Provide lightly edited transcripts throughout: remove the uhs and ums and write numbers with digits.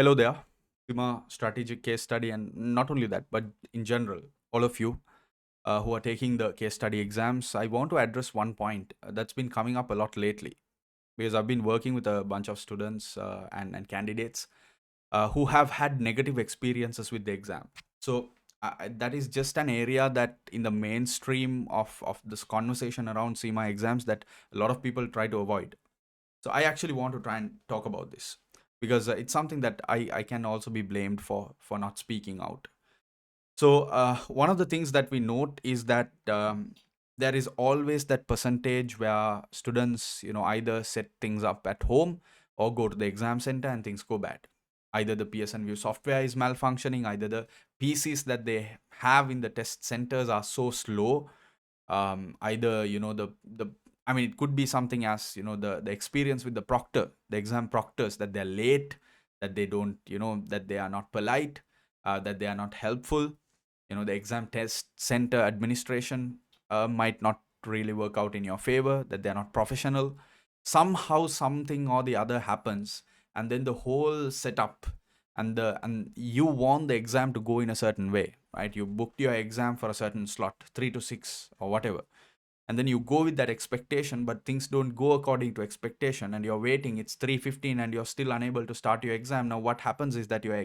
Hello there, Cima strategic case study, and not only that, but in general, all of you who are taking the case study exams, I want to address one point that's been coming up a lot lately because I've been working with a bunch of students and candidates who have had negative experiences with the exam. So that is just an area that in the mainstream of this conversation around CIMA exams that a lot of people try to avoid. So I actually want to try and talk about this because it's something that I can also be blamed for not speaking out. So one of the things that we note is that there is always that percentage where students, either set things up at home or go to the exam center and things go bad. Either the PSN View software is malfunctioning, either the PCs that they have in the test centers are so slow, either the I mean, it could be something as the experience with the proctor, the exam proctors, that they're late, that they don't that they are not polite, that they are not helpful. The exam test center administration might not really work out in your favor, that they're not professional. Somehow something or the other happens, and then the whole setup and you want the exam to go in a certain way, right? You booked your exam for a certain slot, 3 to 6 or whatever, and then you go with that expectation, but things don't go according to expectation, and you're waiting, it's 3:15 and you're still unable to start your exam. Now what happens is that your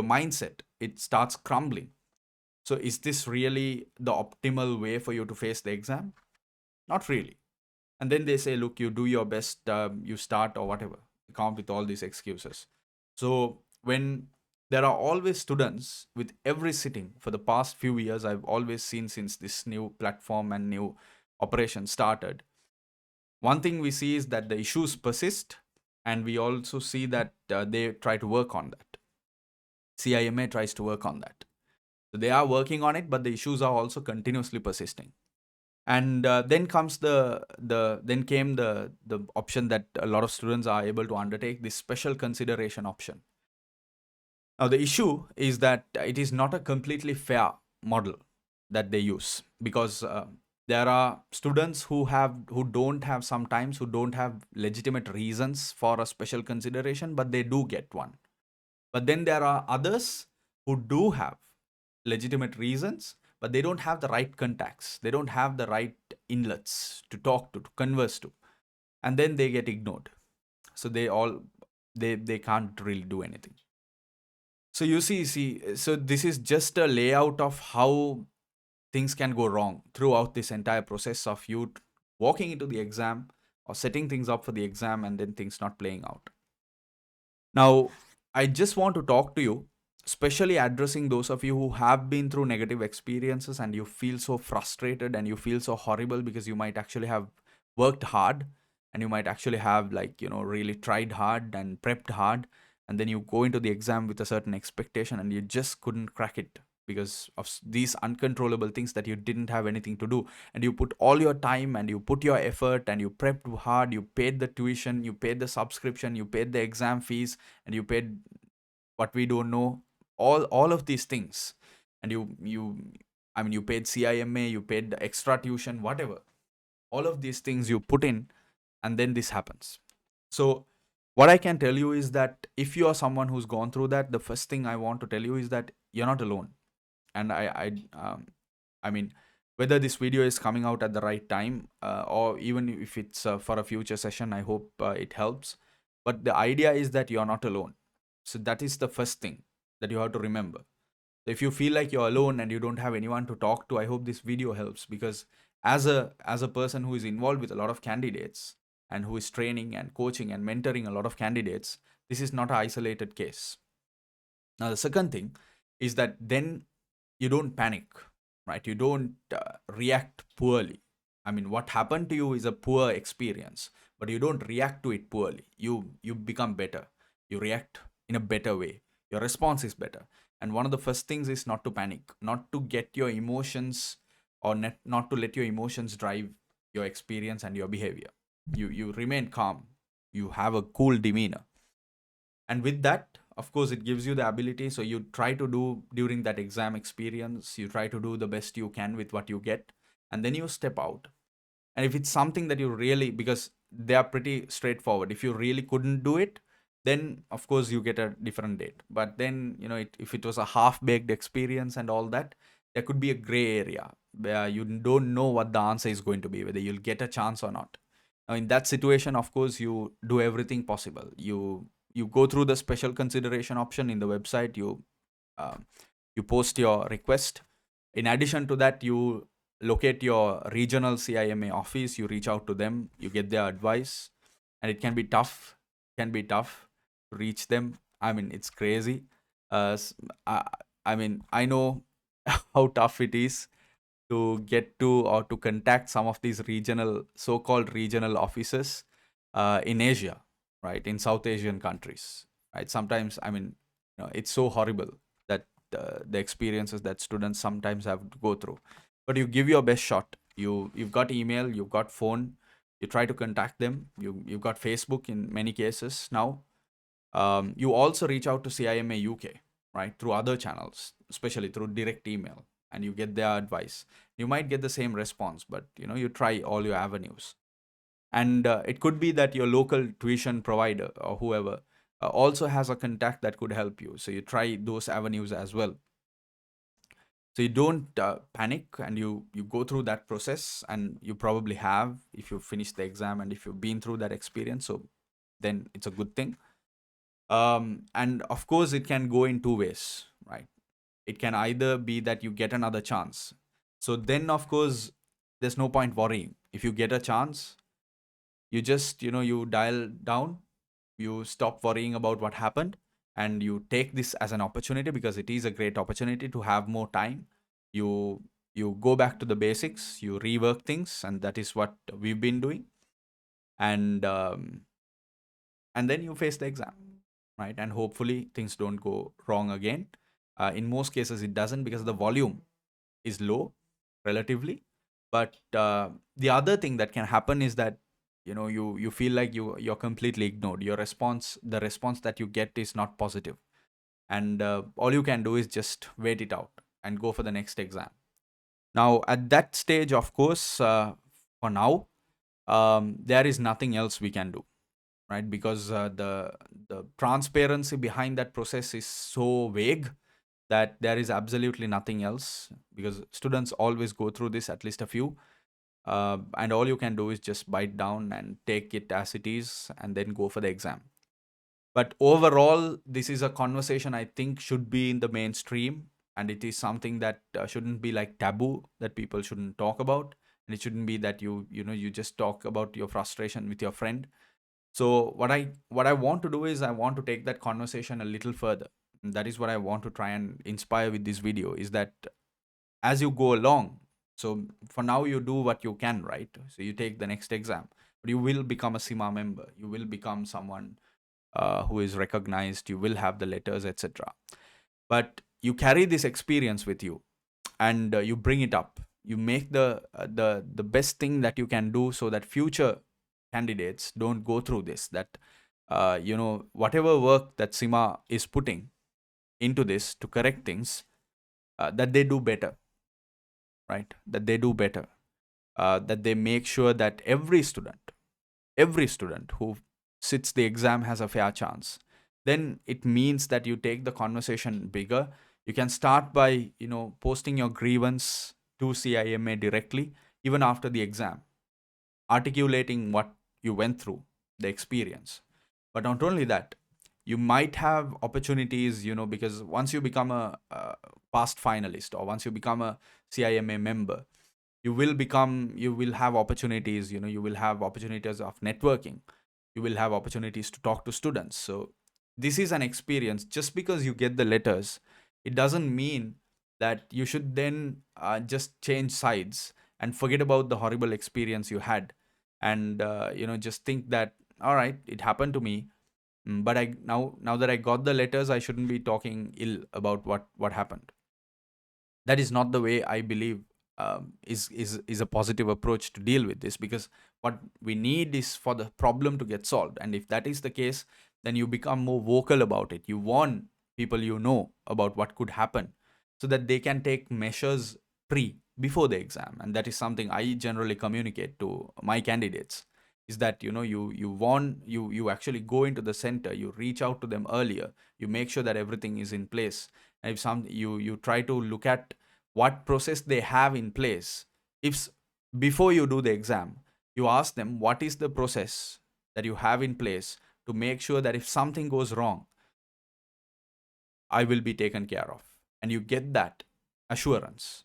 mindset, it starts crumbling. So is this really the optimal way for you to face the exam? Not really. And then they say, look, you do your best, you start or whatever. They come up with all these excuses. So when there are always students with every sitting for the past few years, I've always seen since this new platform and new operation started, one thing we see is that the issues persist, and we also see that they try to work on that. CIMA tries to work on that. So they are working on it, but the issues are also continuously persisting. And then comes then came the option that a lot of students are able to undertake, this special consideration option. Now the issue is that it is not a completely fair model that they use, because there are students who don't have, sometimes who don't have legitimate reasons for a special consideration, but they do get one. But then there are others who do have legitimate reasons, but they don't have the right contacts, they don't have the right inlets to talk to converse to, and then they get ignored. So they can't really do anything. So so this is just a layout of how things can go wrong throughout this entire process of you walking into the exam or setting things up for the exam and then things not playing out. Now, I just want to talk to you, especially addressing those of you who have been through negative experiences and you feel so frustrated and you feel so horrible because you might actually have worked hard, and you might actually have, like, really tried hard and prepped hard, and then you go into the exam with a certain expectation and you just couldn't crack it because of these uncontrollable things that you didn't have anything to do. And you put all your time and you put your effort and you prepped hard, you paid the tuition, you paid the subscription, you paid the exam fees, and you paid what we don't know, all of these things. And you paid CIMA, you paid the extra tuition, whatever, all of these things you put in, and then this happens. So what I can tell you is that if you are someone who's gone through that, the first thing I want to tell you is that you're not alone. And I mean, whether this video is coming out at the right time, or even if it's for a future session, I hope it helps. But the idea is that you're not alone. So that is the first thing that you have to remember. If you feel like you're alone and you don't have anyone to talk to, I hope this video helps, because as a person who is involved with a lot of candidates and who is training and coaching and mentoring a lot of candidates, this is not an isolated case. Now the second thing is that then you don't panic, right? You don't react poorly. I mean, what happened to you is a poor experience, but you don't react to it poorly. You become better. You react in a better way. Your response is better. And one of the first things is not to panic, not to get your emotions, or not to let your emotions drive your experience and your behavior. You remain calm. You have a cool demeanor. And with that, of course, it gives you the ability. So you try to do, during that exam experience, you try to do the best you can with what you get, and then you step out. And if it's something that you really, because they are pretty straightforward, if you really couldn't do it, then of course you get a different date. But then, if it was a half-baked experience and all that, there could be a gray area where you don't know what the answer is going to be, whether you'll get a chance or not. Now, in that situation, of course, you do everything possible. You go through the special consideration option in the website. Uh, you post your request. In addition to that, you locate your regional CIMA office. You reach out to them. You get their advice, and it can be tough. Can be tough to reach them. I mean, it's crazy. Uh, s- I, I mean, I know how tough it is to get to or to contact some of these regional, so-called regional offices in Asia, right? In South Asian countries, right? Sometimes, I mean, it's so horrible that the experiences that students sometimes have to go through. But you give your best shot. You've got email, you've got phone. You try to contact them. You've got Facebook in many cases now. You also reach out to CIMA UK, right, through other channels, especially through direct email, and you get their advice. You might get the same response, but you try all your avenues. And it could be that your local tuition provider or whoever also has a contact that could help you. So you try those avenues as well. So you don't panic, and you go through that process, and you probably have, if you finish the exam and if you've been through that experience, so then it's a good thing. And of course, it can go in two ways, right? It can either be that you get another chance. So then, of course, there's no point worrying. If you get a chance, you just, you dial down, you stop worrying about what happened, and you take this as an opportunity, because it is a great opportunity to have more time. You go back to the basics, you rework things, and that is what we've been doing. And then you face the exam, right? And hopefully things don't go wrong again. In most cases it doesn't, because the volume is low relatively. But the other thing that can happen is that you feel like you're completely ignored. The response that you get is not positive, and all you can do is just wait it out and go for the next exam. Now at that stage, of course, for now, there is nothing else we can do, right? Because the transparency behind that process is so vague that there is absolutely nothing else, because students always go through this, at least a few. And all you can do is just bite down and take it as it is, and then go for the exam. But overall, this is a conversation I think should be in the mainstream, and it is something that shouldn't be like taboo, that people shouldn't talk about. And it shouldn't be that you just talk about your frustration with your friend. So what I want to do is, I want to take that conversation a little further. And that is what I want to try and inspire with this video, is that as you go along, so for now you do what you can, right? So you take the next exam, but you will become a Cima member, you will become someone who is recognized, you will have the letters, etc. But you carry this experience with you, and you bring it up. You make the best thing that you can do, so that future candidates don't go through this. That whatever work that Cima is putting into this to correct things, that they do better, right? That they do better. That they make sure that every student who sits the exam has a fair chance. Then it means that you take the conversation bigger. You can start by posting your grievance to CIMA directly, even after the exam, articulating what you went through, the experience. But not only that, you might have opportunities, because once you become a past finalist, or once you become a CIMA member, you will have opportunities. You will have opportunities of networking. You will have opportunities to talk to students. So this is an experience. Just because you get the letters, it doesn't mean that you should then just change sides and forget about the horrible experience you had, and just think that, all right, it happened to me. But now that I got the letters, I shouldn't be talking ill about what happened. That is not the way I believe is a positive approach to deal with this, because what we need is for the problem to get solved. And if that is the case, then you become more vocal about it. You warn people about what could happen, so that they can take measures before the exam. And that is something I generally communicate to my candidates, is that you actually go into the center, you reach out to them earlier, you make sure that everything is in place. And if some you try to look at what process they have in place. if s- Before you do the exam, you ask them what is the process that you have in place to make sure that if something goes wrong, I will be taken care of, and you get that assurance.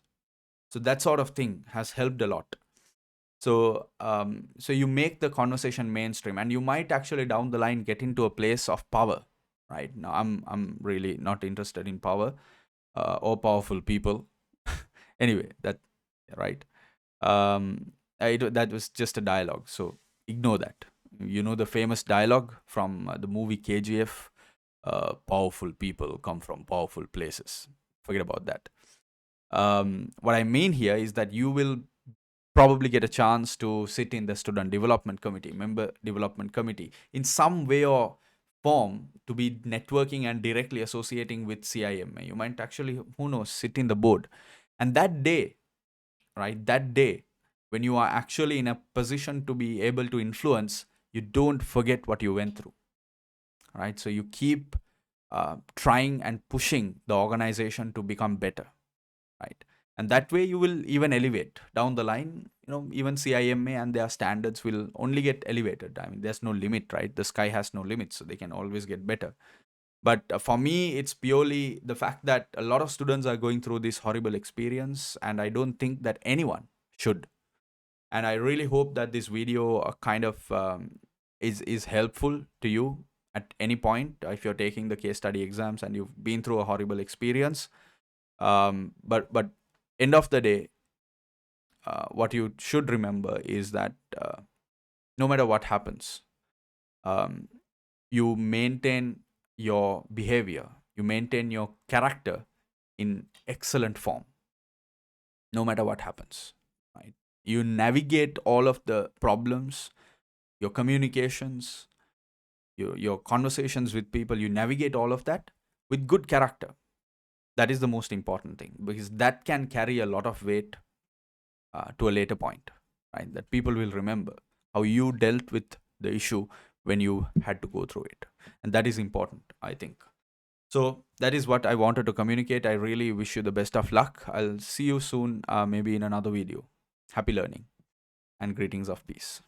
So that sort of thing has helped a lot. So you make the conversation mainstream, and you might actually down the line get into a place of power. Right now, I'm really not interested in power or powerful people. Anyway, that right. That was just a dialogue, so ignore that. You know the famous dialogue from the movie KGF. Powerful people come from powerful places. Forget about that. What I mean here is that you will probably get a chance to sit in the student development committee, member development committee, in some way or form, to be networking and directly associating with CIMA. You might actually, who knows, sit in the board. And that day, right, that day, when you are actually in a position to be able to influence, you don't forget what you went through, right? So you keep trying and pushing the organization to become better, right? And that way you will even elevate down the line. Even CIMA and their standards will only get elevated. I mean, there's no limit, right? The sky has no limits, so they can always get better. But for me, it's purely the fact that a lot of students are going through this horrible experience, and I don't think that anyone should. And I really hope that this video kind of is helpful to you at any point if you're taking the case study exams and you've been through a horrible experience. But end of the day, what you should remember is that no matter what happens, um, you maintain your behavior, you maintain your character in excellent form, no matter what happens, right? You navigate all of the problems, your communications, your conversations with people, you navigate all of that with good character. That is the most important thing, because that can carry a lot of weight to a later point, right? That people will remember how you dealt with the issue when you had to go through it. And that is important, I think. So that is what I wanted to communicate. I really wish you the best of luck. I'll see you soon, maybe in another video. Happy learning and greetings of peace.